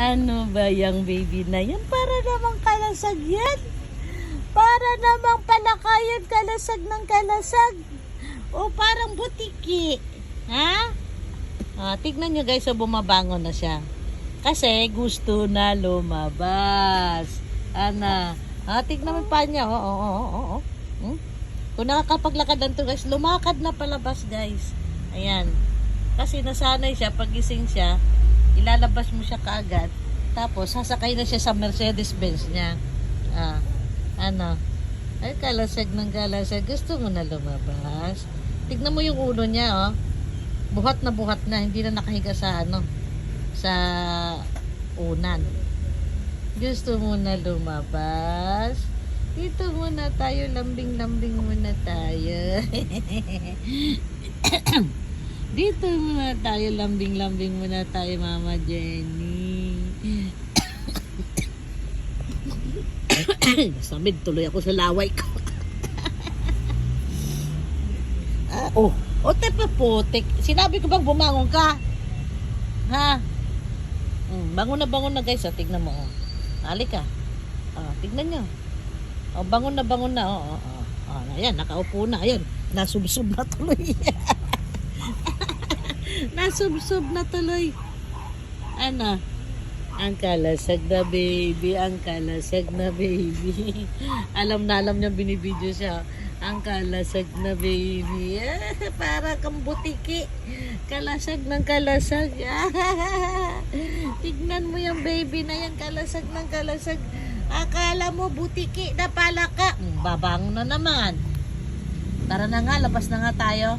Ano ba yung baby na yan? Para namang kalasag yan. Para namang palakayan kalasag ng kalasag. O parang butiki. Ha? Tignan nyo guys, so bumabangon na siya. Kasi gusto na lumabas. Ana. Tignan mo pa niya. Oo. Kung nakakapaglakad lang to guys, lumakad na palabas guys. Ayan. Kasi nasanay siya, pagising siya, ilalabas mo siya kaagad. Tapos, sasakay na siya sa Mercedes-Benz niya. Ano? Ay, kalasag ng kalasag. Gusto mo na lumabas? Tignan mo yung ulo niya, oh. Buhat na. Hindi na nakahiga sa, sa unan. Gusto mo na lumabas? Dito muna tayo, lambing-lambing muna tayo. Dito muna tayo, lambing-lambing muna tayo, Mama Jenny. Nasamid tuloy ako sa laway ko. Tepa putik. Sinabi ko bang bumangon ka? Ha? Bangon na guys, tignan mo. Halika. Tignan nyo. Bangon na. Ayan, nakaupo na. Ayan, nasubsob na tuloy. Nasubsob na tuloy. Ano? Ang kalasag na baby. Alam niya binibidyo siya. Ang kalasag na baby. Para kang butiki. Kalasag ng kalasag. Tignan mo yung baby na yan. Kalasag ng kalasag. Akala mo butiki na pala ka. Babangon na naman. Tara na nga, labas na nga tayo.